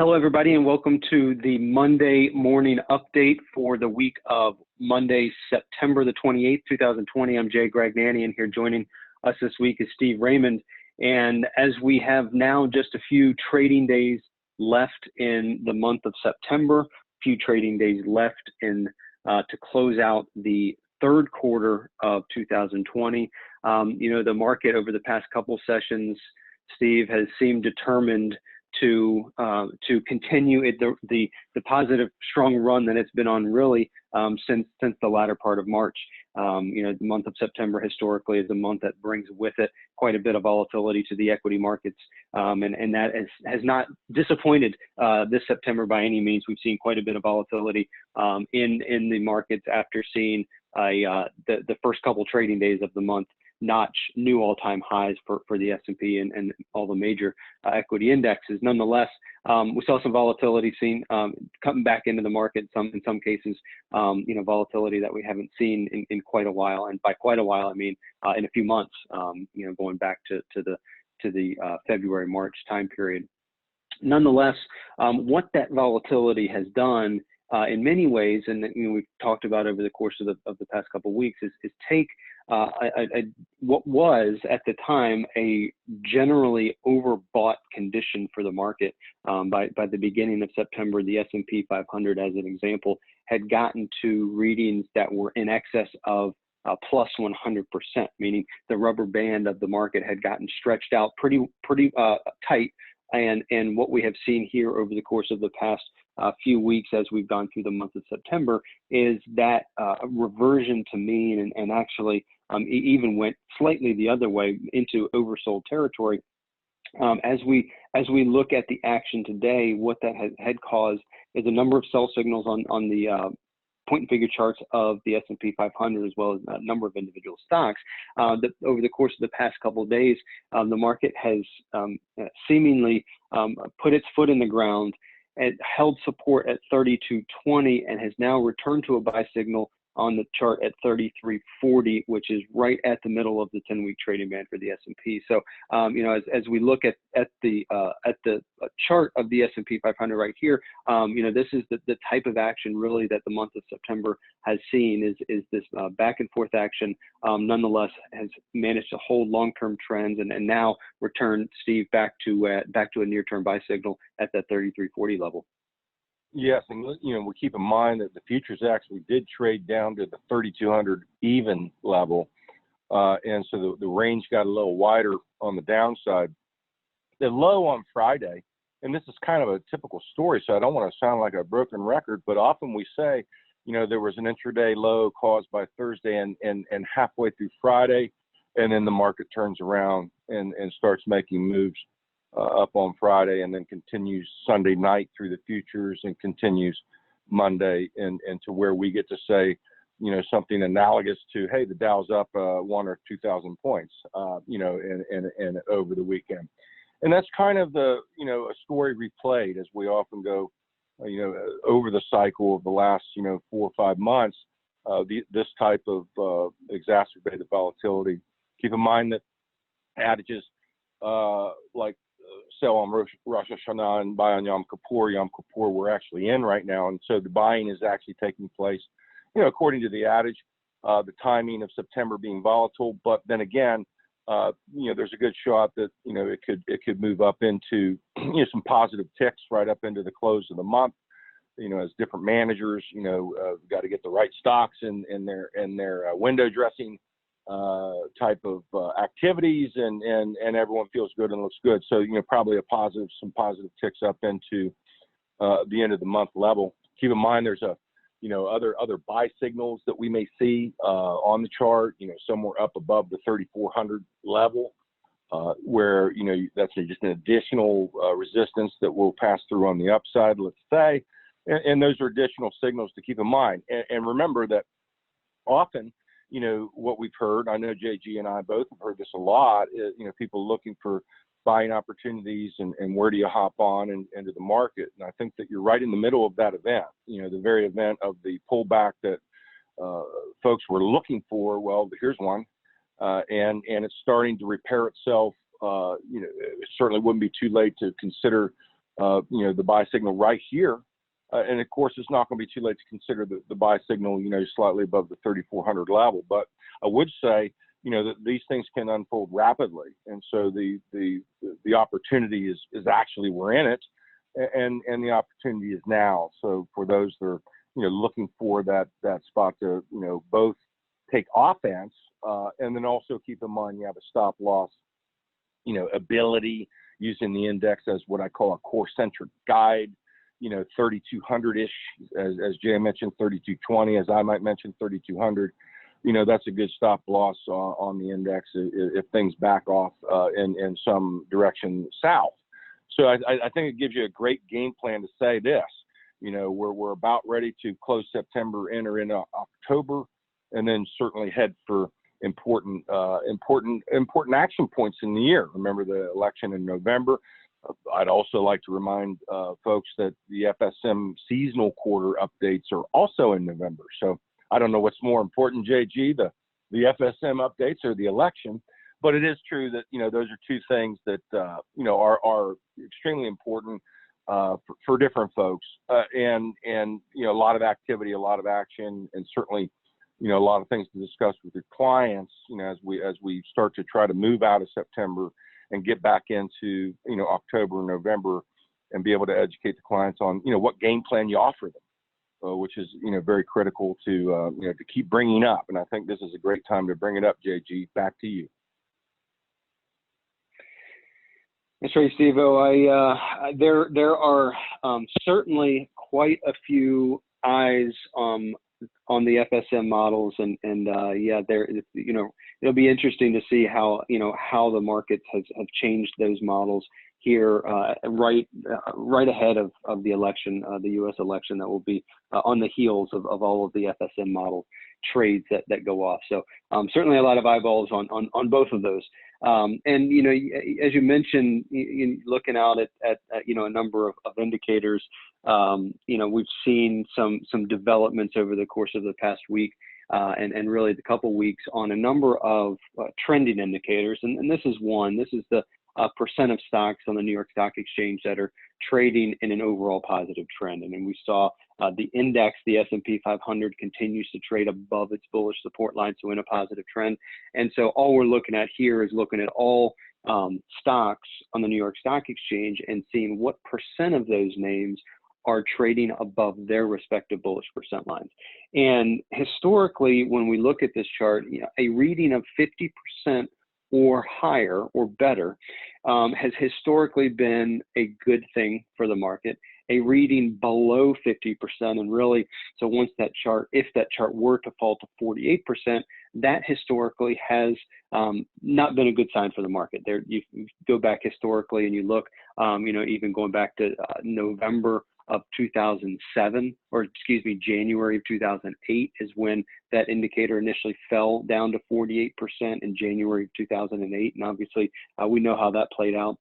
Hello, everybody, and welcome to the Monday morning update for the week of Monday, September the 28th, 2020. I'm Jay Gragnani, and here joining us this week is Steve Raymond. And as we have now just a few trading days left in the month of September, a few trading days left in to close out the third quarter of 2020. The market over the past couple sessions, Steve, has seemed determined to continue the positive, strong run that it's been on really since the latter part of March. The month of September historically is a month that brings with it quite a bit of volatility to the equity markets, and that has not disappointed this September by any means. We've seen quite a bit of volatility in the markets after seeing the first couple trading days of the month notch new all-time highs for the S&P and all the major equity indexes. Nonetheless, we saw some volatility coming back into the market. In some cases, volatility that we haven't seen in quite a while, and by quite a while I mean in a few months. Going back to the February March time period. Nonetheless, what that volatility has done in many ways, and we've talked about over the course of the past couple of weeks, is take what was at the time a generally overbought condition for the market. By the beginning of September, the S&P 500, as an example, had gotten to readings that were in excess of plus 100%, meaning the rubber band of the market had gotten stretched out pretty tight. And what we have seen here over the course of the past few weeks as we've gone through the month of September is that reversion to mean, and actually even went slightly the other way into oversold territory. As we look at the action today, what that had caused is a number of sell signals on the point and figure charts of the S&P 500, as well as a number of individual stocks. That over the course of the past couple of days, the market has seemingly put its foot in the ground and held support at 32.20 and has now returned to a buy signal on the chart at 33.40, which is right at the middle of the 10-week trading band for the S&P. So, as we look at the chart of the S&P 500 right here, this is the type of action really that the month of September has seen is this back and forth action. Nonetheless, has managed to hold long-term trends and now return, Steve, back to a near-term buy signal at that 33.40 level. Yes, and we keep in mind that the futures actually did trade down to the 3,200 even level, and so the range got a little wider on the downside. The low on Friday, and this is kind of a typical story, so I don't want to sound like a broken record, but often we say, there was an intraday low caused by Thursday and halfway through Friday, and then the market turns around and starts making moves up on Friday, and then continues Sunday night through the futures and continues Monday and to where we get to say, something analogous to, hey, the Dow's up 1,000 or 2,000 points, and over the weekend. And that's kind of a story replayed as we often go, over the cycle of the last, 4 or 5 months, this type of exacerbated volatility. Keep in mind that adages like sell on Rosh Hashanah and buy on Yom Kippur we're actually in right now, and so the buying is actually taking place, according to the adage, the timing of September being volatile. But then again, there's a good shot that it could move up into some positive ticks right up into the close of the month. As different managers, got to get the right stocks in their window dressing type of activities, and everyone feels good and looks good. So probably some positive ticks up into the end of the month level. Keep in mind there's other buy signals that we may see on the chart. Somewhere up above the 3,400 level, where that's just an additional resistance that will pass through on the upside, let's say, and those are additional signals to keep in mind. And remember that often, what we've heard, I know JG and I both have heard this a lot, is, people looking for buying opportunities and where do you hop on into the market. And I think that you're right in the middle of that event, the very event of the pullback that folks were looking for. Well, here's one, and it's starting to repair itself. It certainly wouldn't be too late to consider the buy signal right here. And of course, it's not going to be too late to consider the buy signal, slightly above the 3,400 level. But I would say, that these things can unfold rapidly. And so the opportunity is actually, we're in it, and the opportunity is now. So for those that are, looking for that spot to, both take offense, and then also keep in mind you have a stop loss, ability using the index as what I call a core centric guide, 3,200-ish, as Jay mentioned, 3,220, as I might mention, 3,200. That's a good stop loss on the index if things back off in some direction south. So I think it gives you a great game plan to say this. We're about ready to close September, enter into October, and then certainly head for important action points in the year. Remember the election in November. I'd also like to remind folks that the FSM seasonal quarter updates are also in November. So I don't know what's more important, JG, the FSM updates or the election, but it is true that, those are two things that, are extremely important for different folks, and a lot of activity, a lot of action, and certainly, a lot of things to discuss with your clients, as we start to try to move out of September and get back into, October and November, and be able to educate the clients on, what game plan you offer them, which is, very critical to, to keep bringing up. And I think this is a great time to bring it up, JG. Back to you. That's right, Steve-O. There are certainly quite a few eyes on the FSM models, and it'll be interesting to see how the markets have changed those models here right ahead of the election, the U.S. election that will be on the heels of all of the FSM model trades that go off. So certainly a lot of eyeballs on both of those. And as you mentioned, looking out at a number of indicators, we've seen some developments over the course of the past week, and really the couple weeks on a number of trending indicators. And this is one. This is the percent of stocks on the New York Stock Exchange that are trading in an overall positive trend. And then we saw the index, the S&P 500, continues to trade above its bullish support line, so in a positive trend. And so all we're looking at here is looking at all stocks on the New York Stock Exchange and seeing what percent of those names are trading above their respective bullish percent lines. And historically, when we look at this chart, a reading of 50% or higher or better has historically been a good thing for the market. A reading below 50%, and really, so once if that chart were to fall to 48%, that historically has not been a good sign for the market. There, you go back historically and you look, even going back to November of 2007, or excuse me, January of 2008 is when that indicator initially fell down to 48% in January of 2008. And obviously we know how that played out.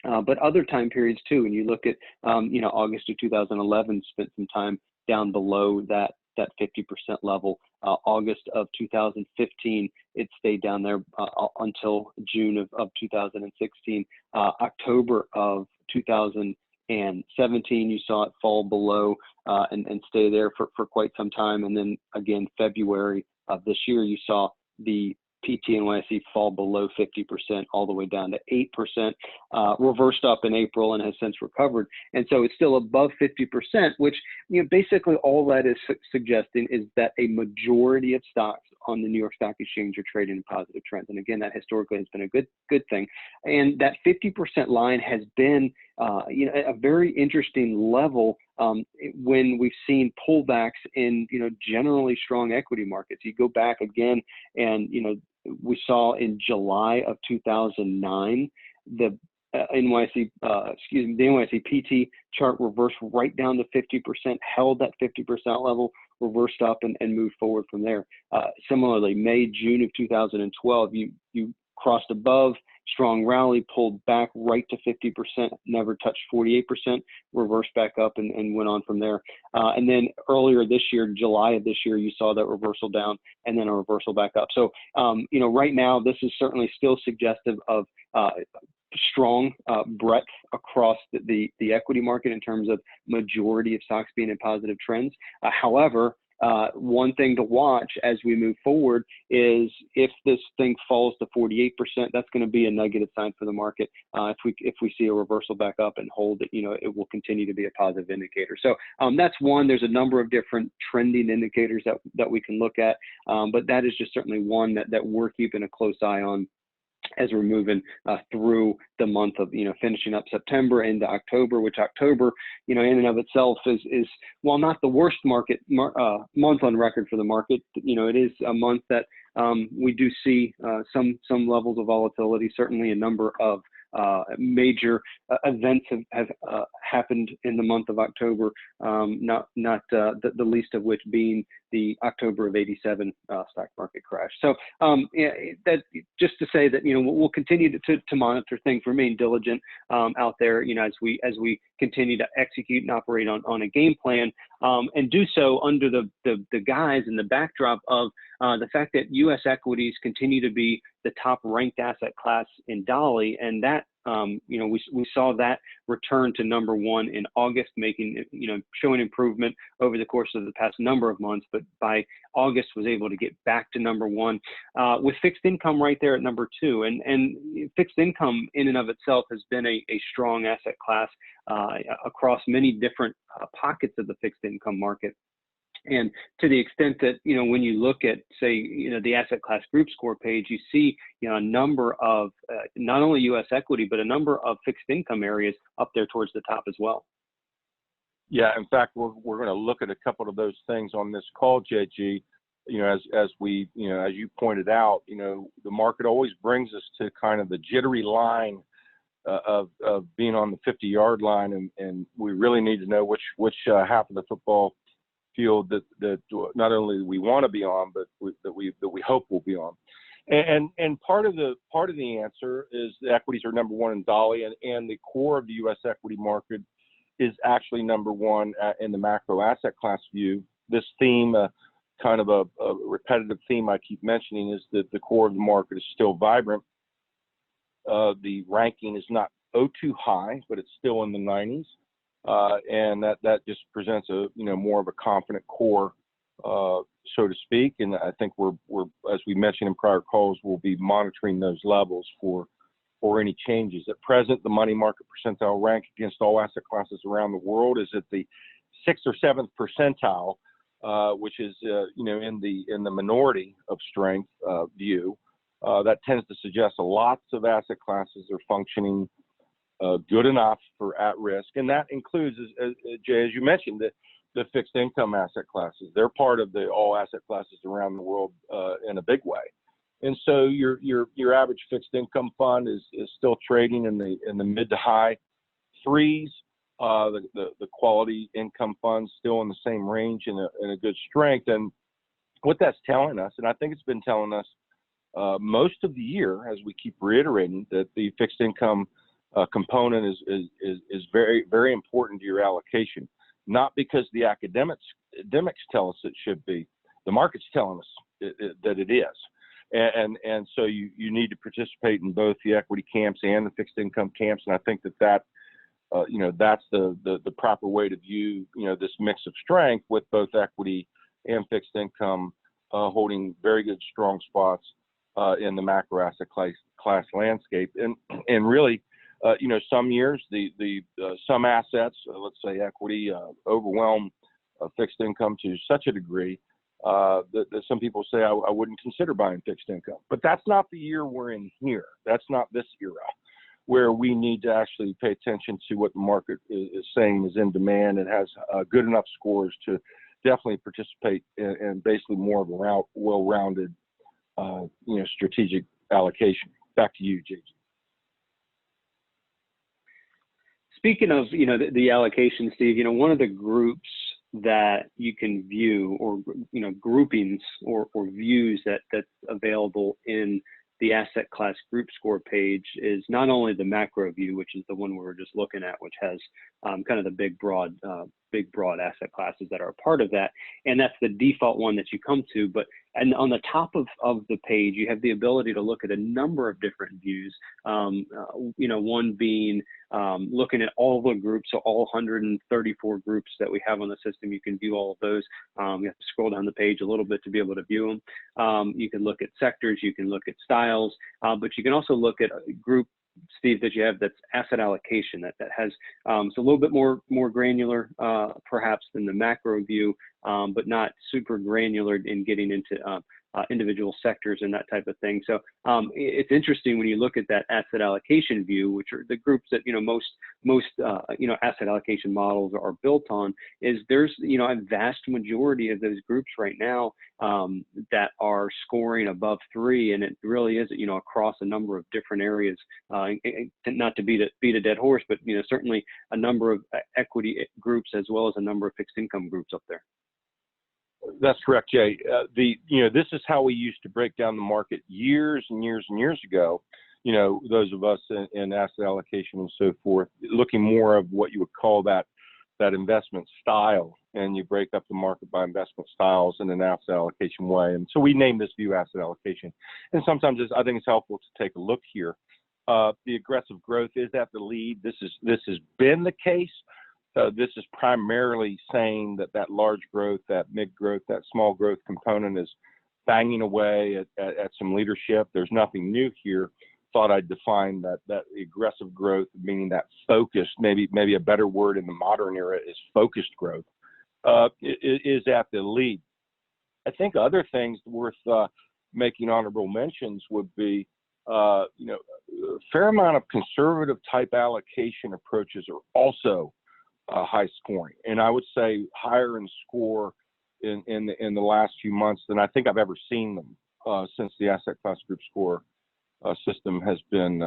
But other time periods too, and you look at, August of 2011 spent some time down below that 50% level. August of 2015, it stayed down there until June of 2016. October of 2017, you saw it fall below and stay there for quite some time. And then again, February of this year, you saw the PT/NYSE fall below 50%, all the way down to 8%, reversed up in April and has since recovered. And so it's still above 50%, which basically all that is suggesting is that a majority of stocks on the New York Stock Exchange are trading in positive trends. And again, that historically has been a good thing. And that 50% line has been a very interesting level when we've seen pullbacks in generally strong equity markets. You go back again, and we saw in July of 2009 the NYSE PT chart reversed right down to 50%, held that 50% level, reversed up, and moved forward from there. Similarly, May, June of 2012, you crossed above, strong rally, pulled back right to 50%, never touched 48%, reversed back up and went on from there. And then earlier this year, July of this year, you saw that reversal down and then a reversal back up. So, right now, this is certainly still suggestive of strong breadth across the equity market in terms of majority of stocks being in positive trends. However, one thing to watch as we move forward is if this thing falls to 48%, that's going to be a negative sign for the market. If we see a reversal back up and hold it, it will continue to be a positive indicator. So that's one. There's a number of different trending indicators that we can look at, but that is just certainly one that we're keeping a close eye on as we're moving through the month of, finishing up September into October, which October, in and of itself is while not the worst month on record for the market, it is a month that we do see some levels of volatility. Certainly a number of major events have happened in the month of October, not the least of which being the October of '87 stock market crash. So that just to say that we'll continue to monitor things, remain diligent out there, as we continue to execute and operate on a game plan, and do so under the guise and the backdrop of the fact that U.S. equities continue to be the top ranked asset class in Dolly, and that we saw that return to number one in August, showing improvement over the course of the past number of months, but by August was able to get back to number one, with fixed income right there at number two. And fixed income in and of itself has been a strong asset class across many different pockets of the fixed income market. And to the extent that, when you look at, say, the asset class group score page, you see, a number of not only U.S. equity, but a number of fixed income areas up there towards the top as well. Yeah, in fact, we're going to look at a couple of those things on this call, JG. As we, as you pointed out, the market always brings us to kind of the jittery line of being on the 50-yard line, and we really need to know which half of the football field that not only we want to be on, but that we hope we'll be on. And part of the answer is the equities are number one in Dolly, and the core of the U.S. equity market is actually number one in the macro asset class view. This theme, kind of a repetitive theme I keep mentioning, is that the core of the market is still vibrant. The ranking is not too high, but it's still in the 90s. And that just presents a more of a confident core, so to speak. And I think we're as we mentioned in prior calls, we'll be monitoring those levels for any changes. At present, the money market percentile rank against all asset classes around the world is at the 6th or 7th percentile, which is in the minority of strength view. That tends to suggest lots of asset classes are functioning good enough for at risk, and that includes, Jay, as you mentioned, the fixed income asset classes. They're part of the all asset classes around the world in a big way. And so your average fixed income fund is still trading in the mid to high threes. The quality income funds still in the same range in a good strength. And what that's telling us, and I think it's been telling us most of the year, as we keep reiterating, that the fixed income component is very, very important to your allocation. Not because the academics tell us it should be. The market's telling us that it is. And so you need to participate in both the equity camps and the fixed income camps. And I think that that's the proper way to view this mix of strength, with both equity and fixed income holding very good strong spots in the macro asset class landscape. And really, some years some assets, let's say equity, overwhelm fixed income to such a degree that some people say I wouldn't consider buying fixed income. But that's not the year we're in here. That's not this era, where we need to actually pay attention to what the market is saying is in demand and has good enough scores to definitely participate in basically more of a well-rounded, strategic allocation. Back to you, JG. Speaking of, the allocation, Steve, one of the groups that you can view, or, groupings or views that's available in the asset class group score page, is not only the macro view, which is the one we were just looking at, which has kind of the big broad big, broad asset classes that are a part of that. And that's the default one that you come to. And on the top of the page, you have the ability to look at a number of different views. One being looking at all the groups, so all 134 groups that we have on the system. You can view all of those. You have to scroll down the page a little bit to be able to view them. You can look at sectors, you can look at styles, but you can also look at a group, Steve, that you have that's asset allocation that has it's a little bit more granular perhaps than the macro view, but not super granular in getting into individual sectors and that type of thing. So it's interesting when you look at that asset allocation view, which are the groups that most asset allocation models are built on. Is there's a vast majority of those groups right now that are scoring above 3, and it really is across a number of different areas. Not to beat a dead horse, but certainly a number of equity groups as well as a number of fixed income groups up there. That's correct, Jay. This is how we used to break down the market years and years and years ago. Those of us in asset allocation and so forth, looking more of what you would call that investment style, and you break up the market by investment styles in an asset allocation way. And so we name this view asset allocation. And sometimes I think it's helpful to take a look here. The aggressive growth is at the lead. This has been the case. This is primarily saying that large growth, that mid growth, that small growth component is banging away at some leadership. There's nothing new here. Thought I'd define that aggressive growth, meaning that focused, maybe a better word in the modern era is focused growth, is at the lead. I think other things worth making honorable mentions would be, a fair amount of conservative type allocation approaches are also high scoring, and I would say higher in score in the last few months than I think I've ever seen them since the asset class group score system has been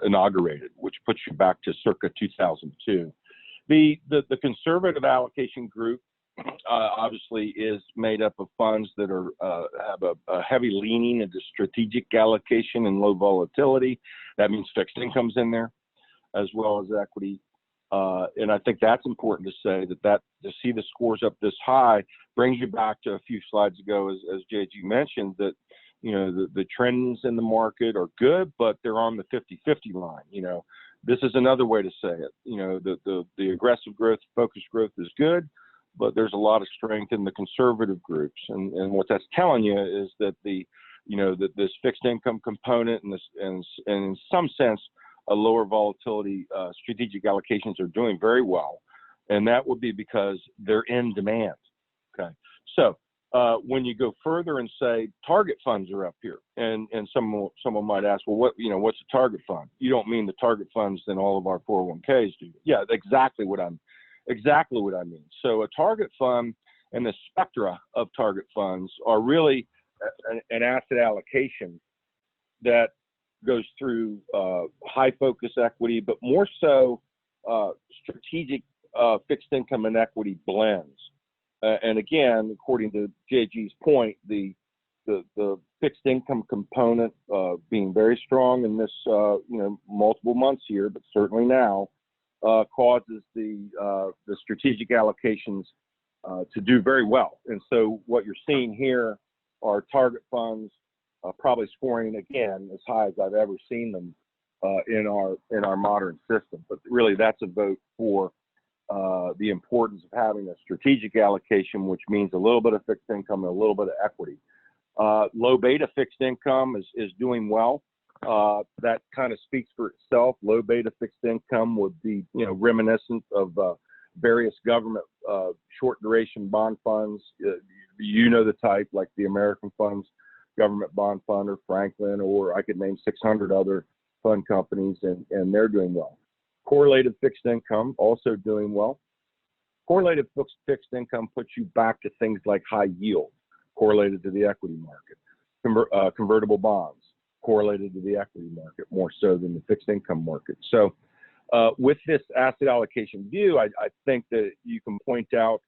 inaugurated, which puts you back to circa 2002. The conservative allocation group obviously is made up of funds that have a heavy leaning into strategic allocation and low volatility. That means fixed income's in there as well as equity. And I think that's important to say that to see the scores up this high brings you back to a few slides ago, as JG mentioned, that the trends in the market are good, but they're on the 50-50 line. This is another way to say it. The aggressive growth, focused growth is good, but there's a lot of strength in the conservative groups, and what that's telling you is that that this fixed income component and in some sense a lower volatility strategic allocations are doing very well, and that would be because they're in demand. Okay, so when you go further and say target funds are up here, and someone might ask, well, what's a target fund? You don't mean the target funds in all of our 401ks, do you? Yeah, exactly what I mean. So a target fund and the spectra of target funds are really an asset allocation that goes through high focus equity, but more so strategic fixed income and equity blends. And again, according to JG's point, the fixed income component being very strong in this multiple months here, but certainly now, causes the strategic allocations to do very well. And so what you're seeing here are target funds probably scoring again as high as I've ever seen them in our modern system. But really, that's a vote for the importance of having a strategic allocation, which means a little bit of fixed income and a little bit of equity. Low beta fixed income is doing well. That kind of speaks for itself. Low beta fixed income would be reminiscent of various government short duration bond funds. The type, like the American Funds Government Bond Fund or Franklin, or I could name 600 other fund companies, and they're doing well. Correlated fixed income also doing well. Correlated fixed income puts you back to things like high yield, correlated to the equity market. Convertible bonds, correlated to the equity market more so than the fixed income market. So with this asset allocation view, I think that you can point out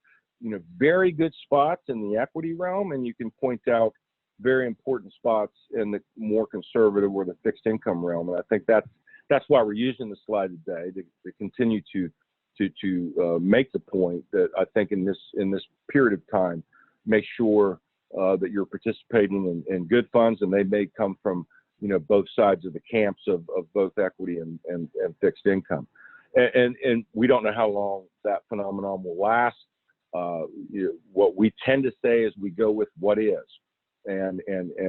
very good spots in the equity realm, and you can point out very important spots in the more conservative or the fixed income realm. And I think that's why we're using the slide today to continue to to make the point that I think in this period of time, make sure that you're participating in good funds, and they may come from both sides of the camps of both equity and fixed income, and we don't know how long that phenomenon will last. What we tend to say is we go with what is, and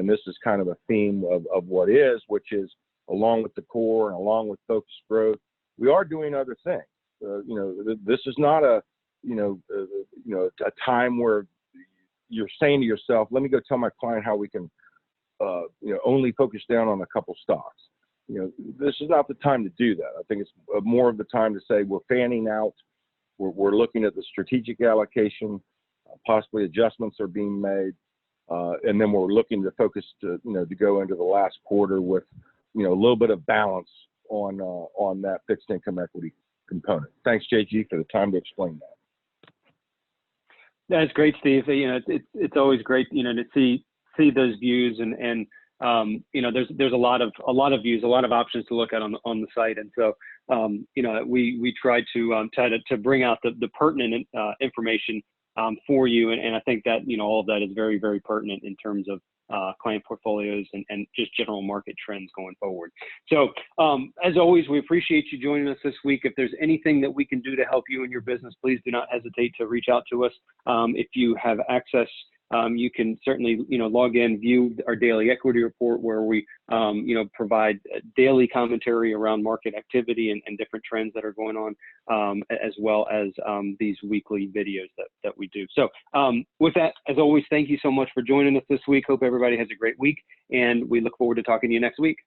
this is kind of a theme of what is, which is along with the core and along with focused growth, we are doing other things. This is not a time where you're saying to yourself, let me go tell my client how we can only focus down on a couple stocks. This is not the time to do that. I think it's more of the time to say we're fanning out. We're looking at the strategic allocation, possibly adjustments are being made, and then we're looking to focus to go into the last quarter with a little bit of balance on that fixed income equity component. Thanks, JG, for the time to explain that. That's great, Steve. It's always great to see those views, and there's a lot of views, a lot of options to look at on the site, and so we try to bring out the pertinent information for you, and I think that all of that is very, very pertinent in terms of client portfolios and just general market trends going forward. So as always, we appreciate you joining us this week. If there's anything that we can do to help you in your business, please do not hesitate to reach out to us. If you have access, you can certainly log in, view our daily equity report, where we provide daily commentary around market activity and different trends that are going on, as well as these weekly videos that we do. So with that, as always, thank you so much for joining us this week. Hope everybody has a great week, and we look forward to talking to you next week.